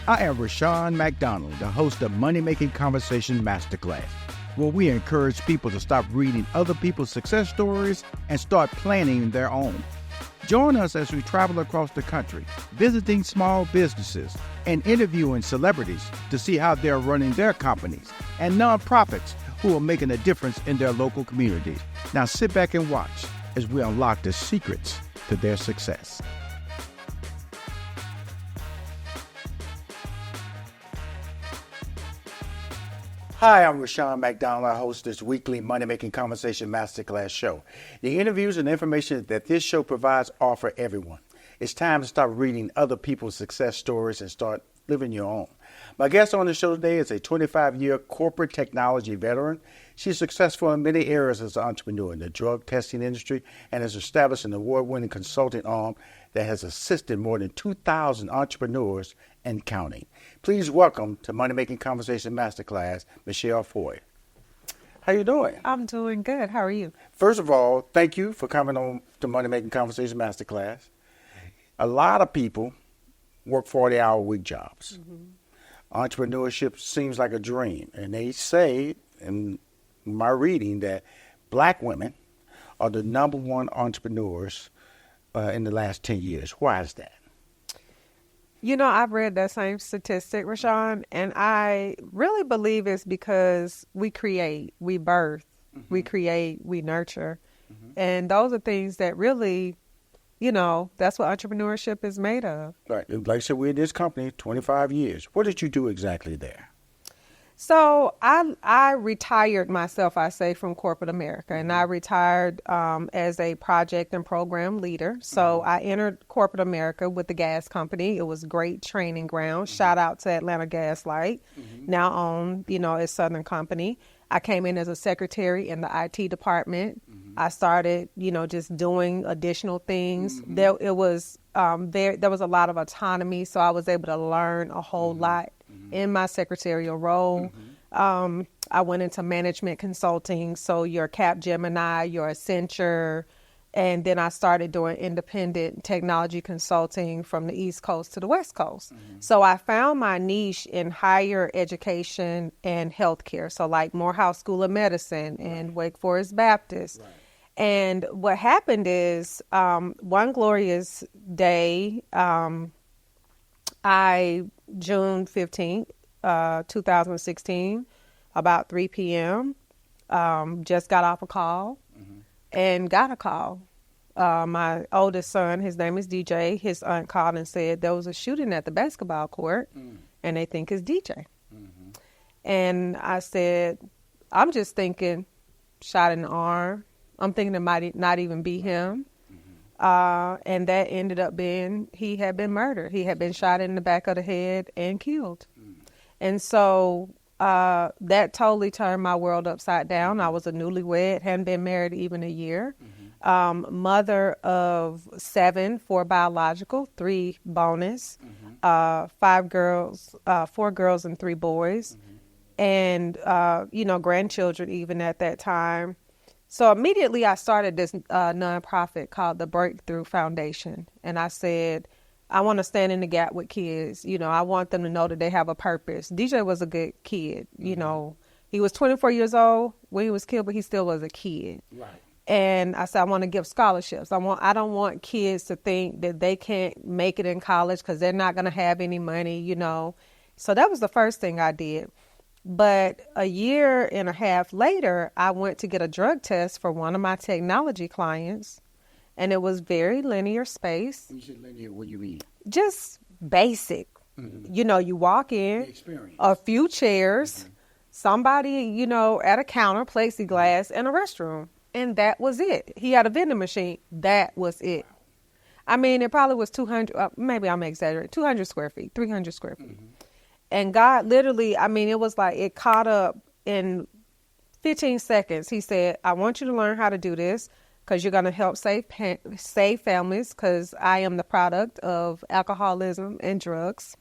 I am Rashawn McDonald, the host of Money Making Conversation Masterclass, where we encourage people to stop reading other people's success stories and start planning their own. Join us as we travel across the country, visiting small businesses and interviewing celebrities to see how they're running their companies and nonprofits who are making a difference in their local communities. Now sit back and watch as we unlock the secrets to their success. Hi, I'm Rashawn McDonald. I host this weekly Money Making Conversation Masterclass show. The interviews and information that this show provides are for everyone. It's time to stop reading other people's success stories and start living your own. My guest on the show today is a 25-year corporate technology veteran. She's successful in many areas as an entrepreneur in the drug testing industry and has established an award-winning consulting arm that has assisted more than 2,000 entrepreneurs and counting. Please welcome to Money Making Conversation Masterclass, Michelle Foye. How you doing? I'm doing good. How are you? First of all, thank you for coming on to Money Making Conversation Masterclass. A lot of people work 40-hour-week jobs. Entrepreneurship seems like a dream, and they say in my reading that black women are the number one entrepreneurs in the last 10 years. Why is that? You know, I've read that same statistic, Rashawn, and I really believe it's because we create, we birth, we create, we nurture. And those are things that really, you know, that's what entrepreneurship is made of. Right. Like I said, we're in this company 25 years. What did you do exactly there? So I retired myself, I say, from corporate America, and I retired as a project and program leader. So I entered corporate America with the gas company. It was great training ground. Shout out to Atlanta Gas Light, now owned, you know, as Southern Company. I came in as a secretary in the IT department. I started, you know, just doing additional things. There was a lot of autonomy, so I was able to learn a whole lot in my secretarial role. I went into management consulting, so your Capgemini, your Accenture, and then I started doing independent technology consulting from the East Coast to the West Coast. So I found my niche in higher education and healthcare, so like Morehouse School of Medicine and Wake Forest Baptist. And what happened is one glorious day, June 15th, 2016, about 3 p.m., just got off a call and got a call. My oldest son, his name is DJ, his aunt called and said there was a shooting at the basketball court and they think it's DJ. And I said, I'm just thinking shot in the arm. I'm thinking it might not even be him. And that ended up being, he had been murdered. He had been shot in the back of the head and killed. And so that totally turned my world upside down. I was a newlywed, hadn't been married even a year. Mother of 7, 4 biological, 3 bonus, 4 girls and 3 boys, and, you know, grandchildren even at that time. So immediately I started this nonprofit called the Breakthrough Foundation. And I said, I want to stand in the gap with kids. You know, I want them to know that they have a purpose. DJ was a good kid. You know, he was 24 years old when he was killed, but he still was a kid. Right. And I said, I want to give scholarships. I don't want kids to think that they can't make it in college because they're not going to have any money, you know. So that was the first thing I did. But a year and a half later, I went to get a drug test for one of my technology clients, and it was very linear space. When you say linear, what do you mean? Just basic. You know, you walk in, a few chairs, somebody, you know, at a counter, plexiglass, and a restroom. And that was it. He had a vending machine. That was it. Wow. I mean, it probably was 200, maybe I'm exaggerating, 200 square feet, 300 square feet. And God literally, I mean, it was like it caught up in 15 seconds. He said, I want you to learn how to do this because you're going to help save families because I am the product of alcoholism and drugs.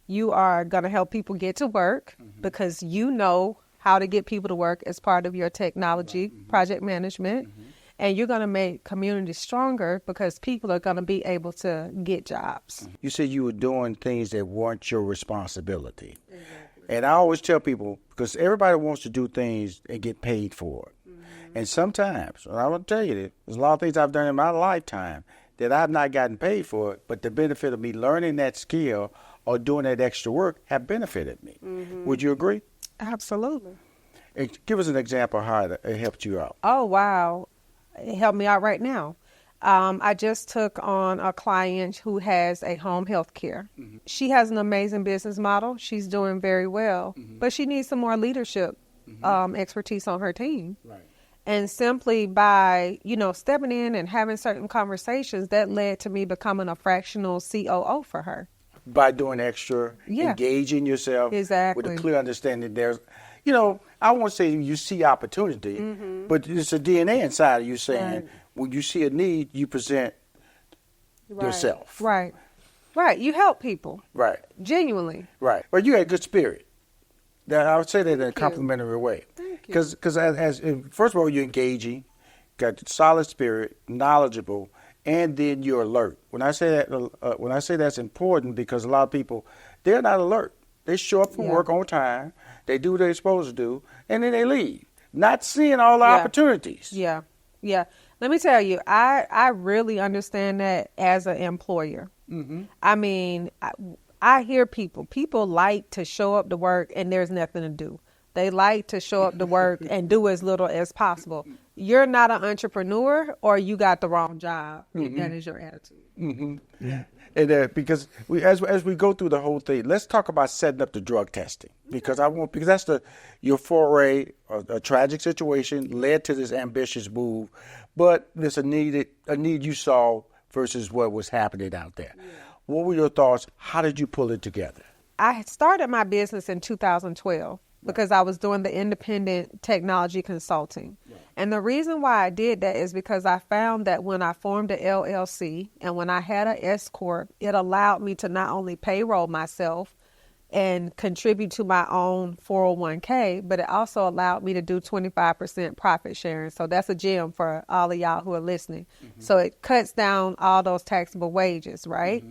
You are going to help people get to work because you know how to get people to work as part of your technology project management. And you're going to make communities stronger because people are going to be able to get jobs. You said you were doing things that weren't your responsibility. Exactly. And I always tell people, because everybody wants to do things and get paid for it. And sometimes, and I will tell you, there's a lot of things I've done in my lifetime that I've not gotten paid for it, but the benefit of me learning that skill or doing that extra work have benefited me. Would you agree? Absolutely. Give us an example of how it helped you out. Oh, wow. It helped me out right now. I just took on a client who has a home health care. She has an amazing business model. She's doing very well, but she needs some more leadership expertise on her team. Right. And simply by, stepping in and having certain conversations, that led to me becoming a fractional COO for her. By doing extra, engaging yourself exactly. with a clear understanding there's, I won't say you see opportunity, but it's a DNA inside of you saying when you see a need, you present yourself. Right. Right. You help people. Right. Genuinely. Right. But you had good spirit. I would say that in a complimentary way. Because as first of all, you're engaging, got solid spirit, knowledgeable, and then you're alert. When I say that's important, because a lot of people, they're not alert. They show up for work on time, they do what they're supposed to do, and then they leave, not seeing all the opportunities. Yeah. Let me tell you, I really understand that as an employer. I mean, I hear people like to show up to work and there's nothing to do. They like to show up to work and do as little as possible. You're not an entrepreneur, or you got the wrong job. That is your attitude. Yeah. And because as we go through the whole thing, let's talk about setting up the drug testing, because that's your foray, a tragic situation led to this ambitious move, but there's a need you saw versus what was happening out there. Yeah. What were your thoughts? How did you pull it together? I started my business in 2012. Because I was doing the independent technology consulting. Right. And the reason why I did that is because I found that when I formed an LLC and when I had an S Corp, it allowed me to not only payroll myself and contribute to my own 401k, but it also allowed me to do 25% profit sharing. So that's a gem for all of y'all who are listening. So it cuts down all those taxable wages, right?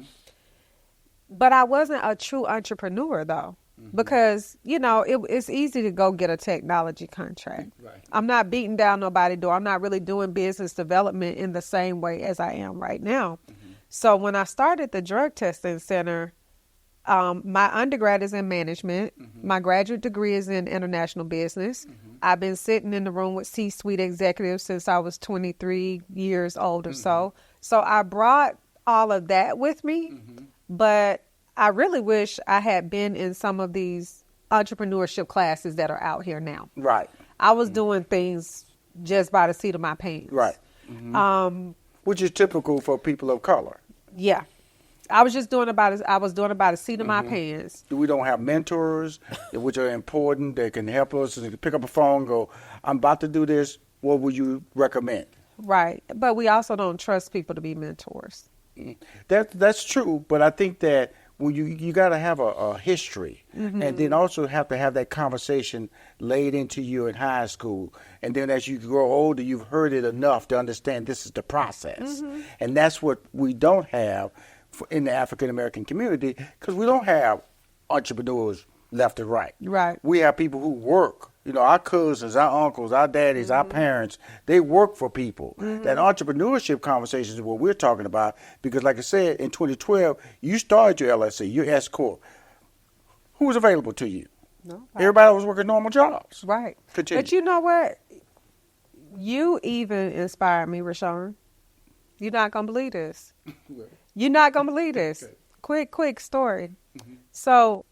But I wasn't a true entrepreneur, though. Because, it's easy to go get a technology contract. Right. I'm not beating down nobody's door. I'm not really doing business development in the same way as I am right now. So when I started the drug testing center, my undergrad is in management. My graduate degree is in international business. I've been sitting in the room with C-suite executives since I was 23 years old or so. So I brought all of that with me, but I really wish I had been in some of these entrepreneurship classes that are out here now. Right. I was doing things just by the seat of my pants. Right. Which is typical for people of color. Yeah. I was doing it by the seat of my pants. We don't have mentors, which are important. They can help us pick up a phone and go, I'm about to do this. What would you recommend? Right. But we also don't trust people to be mentors. That's true. But I think that when you got to have a history, and then also have to have that conversation laid into you in high school. And then as you grow older, you've heard it enough to understand this is the process. And that's what we don't have in the African American community, because we don't have entrepreneurs left and right. Right. We have people who work. Our cousins, our uncles, our daddies, our parents, they work for people. That entrepreneurship conversation is what we're talking about, because like I said, in 2012, you started your LLC, your S Corp. Who was available to you? No. Everybody was working normal jobs. Right. Continue. But you know what? You even inspired me, Rashawn. You're not going to believe this. You're not going to believe this. Okay. Quick story. So,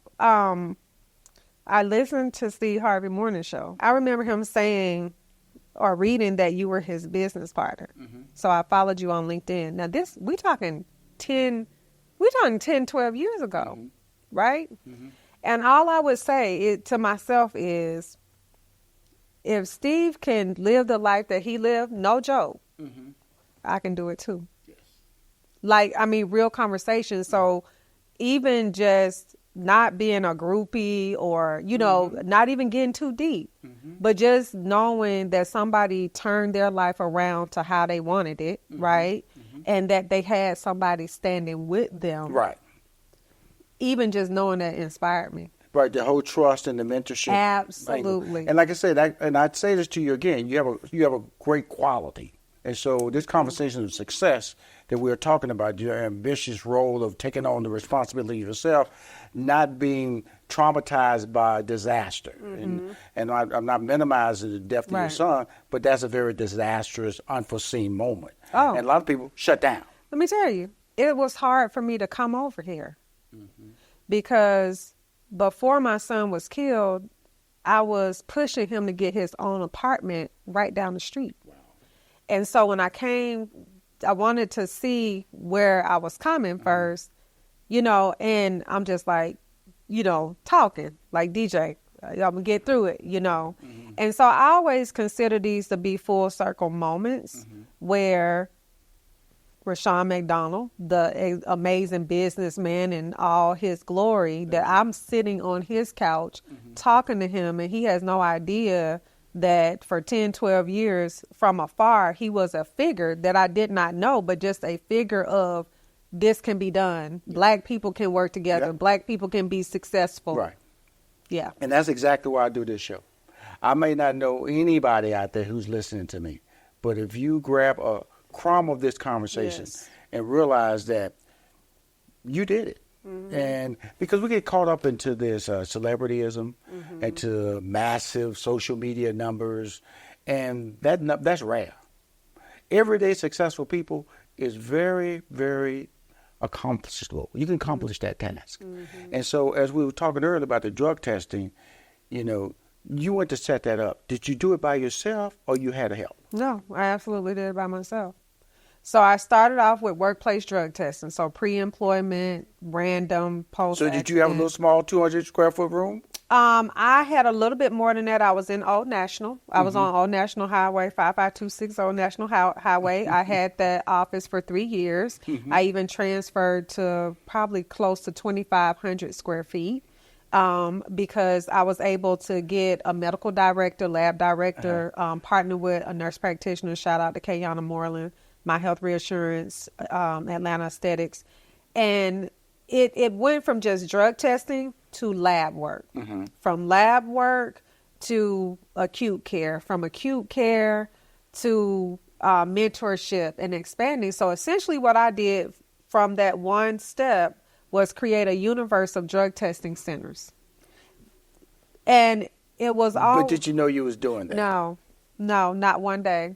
I listened to Steve Harvey Morning Show. I remember him saying or reading that you were his business partner. So I followed you on LinkedIn. Now we're talking 10, 12 years ago, right? And all I would say to myself is, if Steve can live the life that he lived, no joke, I can do it too. Yes. Real conversation. So even just not being a groupie or, not even getting too deep, but just knowing that somebody turned their life around to how they wanted it, right? And that they had somebody standing with them. Right. Even just knowing that inspired me. Right, the whole trust and the mentorship. Absolutely. And like I said, and I'd say this to you again, you have a great quality. And so this conversation of success that we're talking about, your ambitious role of taking on the responsibility yourself, not being traumatized by disaster. And I'm not minimizing the death of your son, but that's a very disastrous, unforeseen moment. Oh. And a lot of people shut down. Let me tell you, it was hard for me to come over here because before my son was killed, I was pushing him to get his own apartment right down the street. Wow. And so when I came, I wanted to see where I was coming first, and I'm just like, talking like DJ, I'm gonna get through it, And so I always consider these to be full circle moments where Rushion McDonald, the amazing businessman in all his glory, that I'm sitting on his couch talking to him, and he has no idea that for 10, 12 years from afar, he was a figure that I did not know, but just a figure of this can be done. Black people can work together. Black people can be successful. Right. Yeah. And that's exactly why I do this show. I may not know anybody out there who's listening to me, but if you grab a crumb of this conversation and realize that you did it. And because we get caught up into this celebrityism and to massive social media numbers, and that's rare. Everyday successful people is very, very accomplishable. You can accomplish that task. And so as we were talking earlier about the drug testing, you went to set that up. Did you do it by yourself or you had help? No, I absolutely did it by myself. So I started off with workplace drug testing. So pre-employment, random, post-accident. So did you have a little small 200 square foot room? I had a little bit more than that. I was in Old National. I was on Old National Highway, 55260 Old National Highway. I had that office for 3 years. I even transferred to probably close to 2,500 square feet. Because I was able to get a medical director, lab director, partner with a nurse practitioner. Shout out to Kayana Moreland, My Health Reassurance, Atlanta Aesthetics. And it went from just drug testing to lab work, from lab work to acute care, from acute care to mentorship and expanding. So essentially what I did from that one step was create a universe of drug testing centers. And it was all... But did you know you was doing that? No, not one day.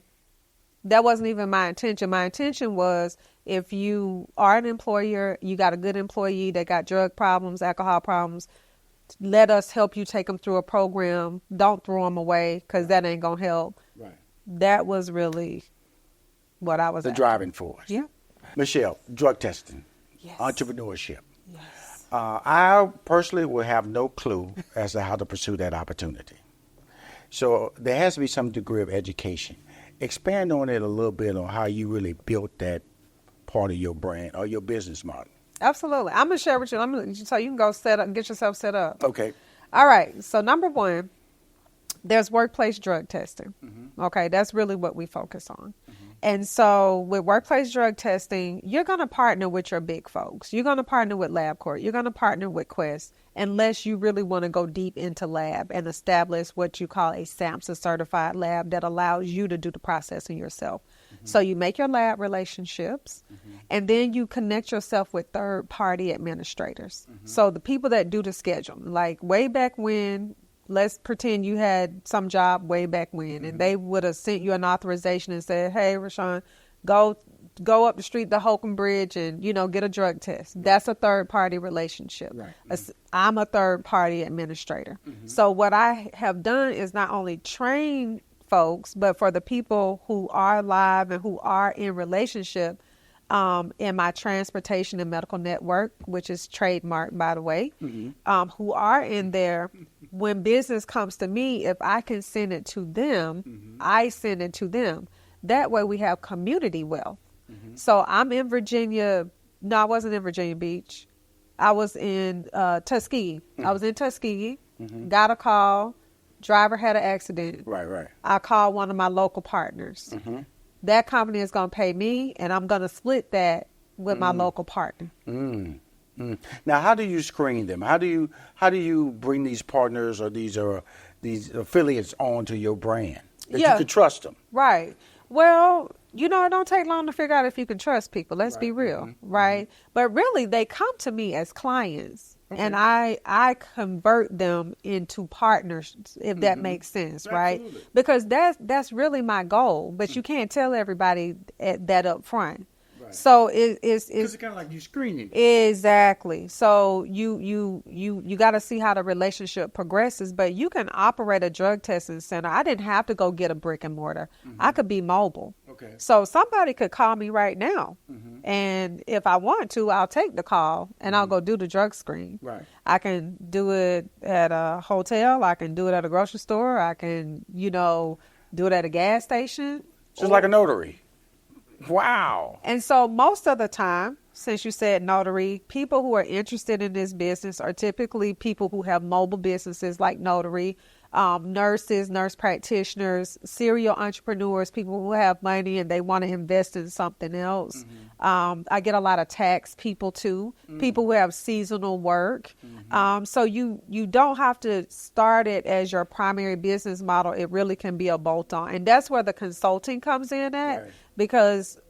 That wasn't even my intention. My intention was if you are an employer, you got a good employee that got drug problems, alcohol problems, let us help you take them through a program. Don't throw them away because that ain't going to help. Right. That was really what I was The after. driving force. Yeah. Michelle, drug testing. Yes. Entrepreneurship. Yes. I personally will have no clue as to how to pursue that opportunity. So there has to be some degree of education. Expand on it a little bit on how you really built that part of your brand or your business model. Absolutely. I'm going to share with you. So you can go get yourself set up. Okay. All right. So number one, there's workplace drug testing. Okay. That's really what we focus on. And so with workplace drug testing, you're going to partner with your big folks. You're going to partner with LabCorp. You're going to partner with Quest, unless you really want to go deep into lab and establish what you call a SAMHSA certified lab that allows you to do the processing yourself. So you make your lab relationships, and then you connect yourself with third-party administrators. So the people that do the scheduling, like way back when, let's pretend you had some job way back when, and they would have sent you an authorization and said, hey, Rushion, go up the street to Holcomb Bridge and, get a drug test. That's a third-party relationship. Right. I'm a third-party administrator. So what I have done is not only train folks, but for the people who are live and who are in relationship, in my transportation and medical network, which is trademarked, by the way, who are in there. When business comes to me, if I can send it to them, I send it to them. That way we have community wealth. So I'm in Virginia. No, I wasn't in Virginia Beach. I was in Tuskegee. I was in Tuskegee, got a call. Driver had an accident. Right. I called one of my local partners. That company is going to pay me, and I'm going to split that with my local partner. Now, how do you screen them? How do you bring these partners or these affiliates onto your brand that you can trust them? Right. Well, it don't take long to figure out if you can trust people. Let's be real, right? But really, they come to me as clients, and I convert them into partners, if that makes sense, right? Because that's really my goal. But you can't tell everybody that up front. Right. So it's kind of like you screening. Exactly. So you got to see how the relationship progresses. But you can operate a drug testing center. I didn't have to go get a brick and mortar. I could be mobile. Okay. So somebody could call me right now, and if I want to, I'll take the call and I'll go do the drug screen. Right. I can do it at a hotel. I can do it at a grocery store. I can do it at a gas station. Just like a notary. Wow. And so most of the time, since you said notary, people who are interested in this business are typically people who have mobile businesses like notary, nurses, nurse practitioners, serial entrepreneurs, people who have money and they want to invest in something else. I get a lot of tax people too, people who have seasonal work. So you don't have to start it as your primary business model. It really can be a bolt-on. And that's where the consulting comes in at. Right. Because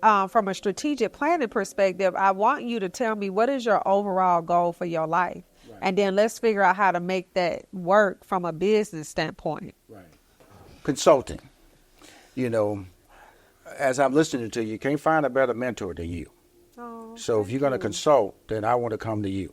from a strategic planning perspective, I want you to tell me what is your overall goal for your life. Right. And then let's figure out how to make that work from a business standpoint. Right. Consulting. As I'm listening to you can't find a better mentor than you. Oh, so if you're going to consult, then I want to come to you.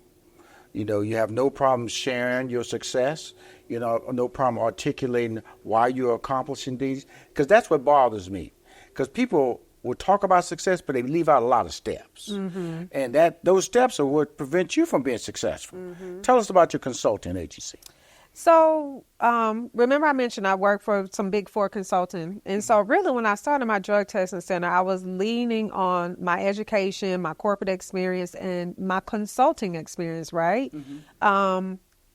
You have no problem sharing your success. No problem articulating why you're accomplishing these. Because that's what bothers me. Because people will talk about success, but they leave out a lot of steps. And those steps are what prevent you from being successful. Tell us about your consulting agency. So remember I mentioned I work for some Big Four consulting. And so really when I started my drug testing center, I was leaning on my education, my corporate experience, and my consulting experience, right?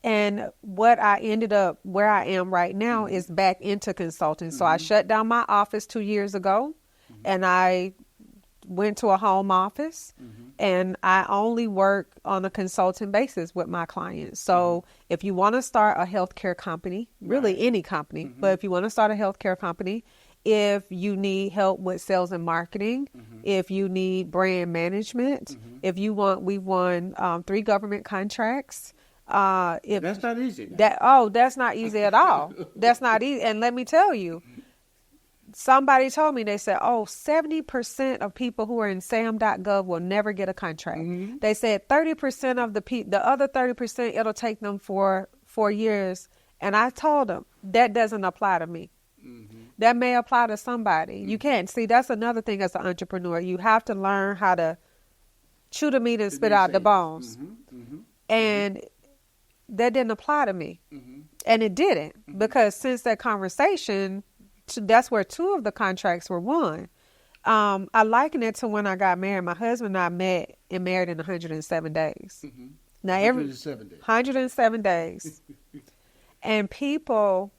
And what I ended up where I am right now is back into consulting. So I shut down my office 2 years ago and I went to a home office and I only work on a consulting basis with my clients. So if you want to start a healthcare company, really any company, but if you want to start a healthcare company, if you need help with sales and marketing, if you need brand management, we've won 3 government contracts. That's not easy. That's not easy at all. That's not easy. And let me tell you, somebody told me, they said, 70% of people who are in sam.gov will never get a contract. They said 30% of the other 30%, it'll take them for 4 years. And I told them that doesn't apply to me. That may apply to somebody. You can't. See, that's another thing as an entrepreneur. You have to learn how to chew the meat and spit out the bones. And that didn't apply to me. And it didn't, because since that conversation, that's where 2 of the contracts were won. I liken it to when I got married. My husband and I met and married in 107 days. Now 107 days. And people,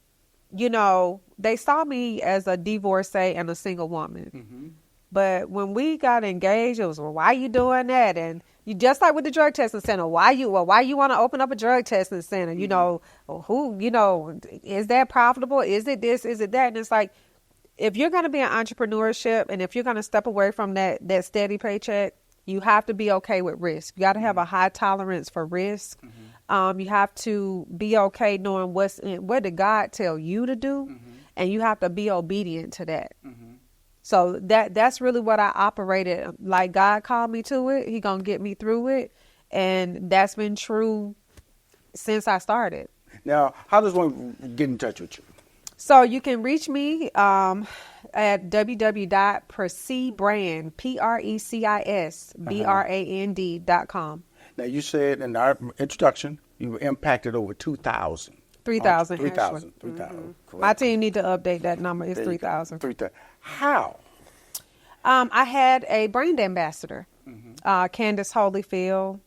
they saw me as a divorcee and a single woman. But when we got engaged, it was, well, why you doing that? And you just like with the drug testing center, why you want to open up a drug testing center? Is that profitable? Is it this? Is it that? And it's like, if you're going to be in entrepreneurship and if you're going to step away from that steady paycheck, you have to be okay with risk. You got to have a high tolerance for risk. You have to be okay knowing what did God tell you to do, and you have to be obedient to that. So that's really what I operated. Like, God called me to it. He gonna get me through it. And that's been true since I started. Now, how does one get in touch with you? So you can reach me at www.precisbrand, PRECISBRAND.com. Now, you said in our introduction, you impacted over 2,000. 3,000. 3,000. My team need to update that number. It's 3,000. 3,000. How? I had a brand ambassador, Candace Holyfield.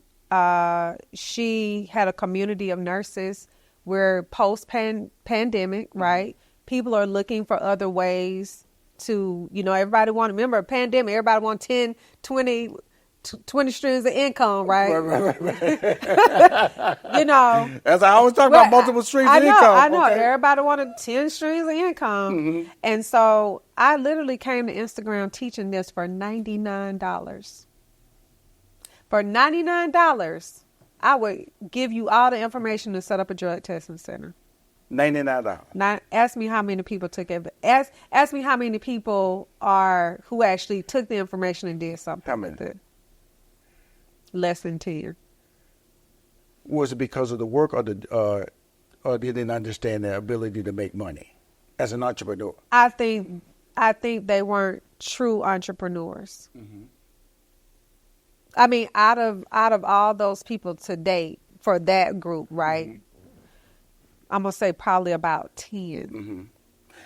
She had a community of nurses. We're post-pandemic, right? People are looking for other ways to, everybody remember a pandemic, everybody want 10, 20 streams of income, right? Right. As I always talk about multiple streams of income. I know. Okay. Everybody wanted 10 streams of income. Mm-hmm. And so I literally came to Instagram teaching this for $99. For $99, I would give you all the information to set up a drug testing center. $99. Now, ask me how many people took it. Ask me how many people are who actually took the information and did something with it. Less than 10. Was it because of the work, or or they didn't understand their ability to make money as an entrepreneur? I think they weren't true entrepreneurs. Mm-hmm. I mean, out of all those people to date for that group, right? Mm-hmm. I'm gonna say probably about 10. Mm-hmm.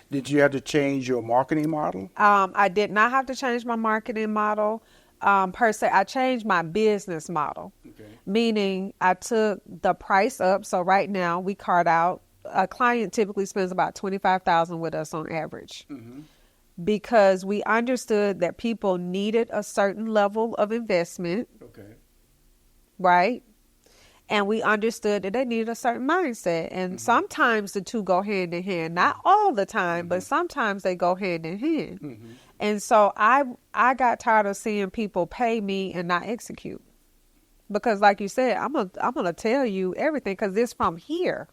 Did you have to change your marketing model? I did not have to change my marketing model. Per se, I changed my business model, meaning I took the price up. So right now we card out, a client typically spends about $25,000 with us on average, because we understood that people needed a certain level of investment, right? And we understood that they needed a certain mindset. And sometimes the two go hand in hand, not all the time, but sometimes they go hand in hand. And so I got tired of seeing people pay me and not execute, because, like you said, I'm gonna tell you everything because it's from here.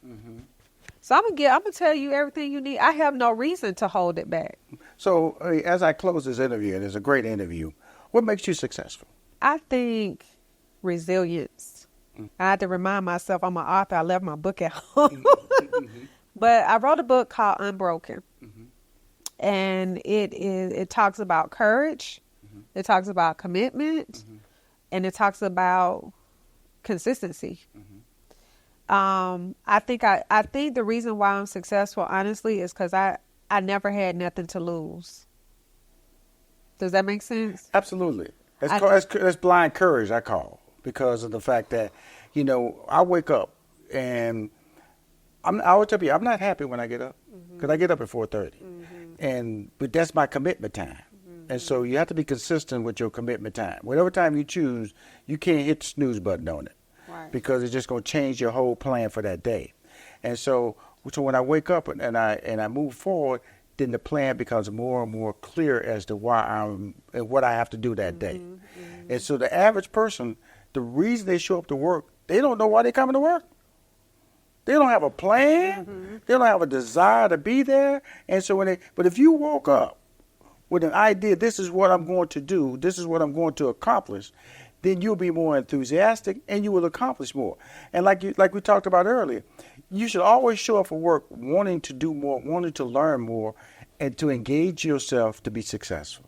So I'm gonna tell you everything you need. I have no reason to hold it back. So as I close this interview, and it's a great interview, what makes you successful? I think resilience. I had to remind myself I'm an author. I left my book at home, but I wrote a book called Unbroken. And it talks about courage, it talks about commitment, and it talks about consistency. I think the reason why I'm successful, honestly, is because I never had nothing to lose. Does that make sense? Absolutely. That's blind courage, I call, because of the fact that, I wake up and I will tell you, I'm not happy when I get up, because I get up at 4:30, but that's my commitment time. And so you have to be consistent with your commitment time. Whatever time you choose, you can't hit the snooze button on it, because it's just going to change your whole plan for that day. And so when I wake up and I move forward, then the plan becomes more and more clear as to why I'm and what I have to do that day. And so the average person, the reason they show up to work, they don't know why they're coming to work. They don't have a plan. They don't have a desire to be there. And so but if you woke up with an idea, this is what I'm going to do, this is what I'm going to accomplish, then you'll be more enthusiastic and you will accomplish more. And like we talked about earlier, you should always show up for work wanting to do more, wanting to learn more, and to engage yourself to be successful.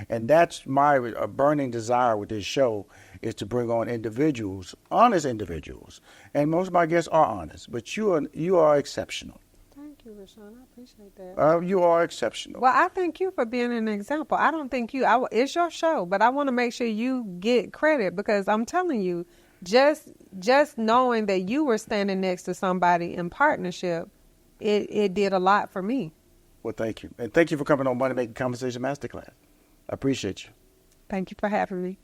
And that's my burning desire with this show, is to bring on individuals, honest individuals. And most of my guests are honest, but you are exceptional. Thank you, Rashawn. I appreciate that. You are exceptional. Well, I thank you for being an example. I don't think it's your show, but I want to make sure you get credit, because I'm telling you, just knowing that you were standing next to somebody in partnership, it did a lot for me. Well, thank you. And thank you for coming on Money Making Conversation Masterclass. I appreciate you. Thank you for having me.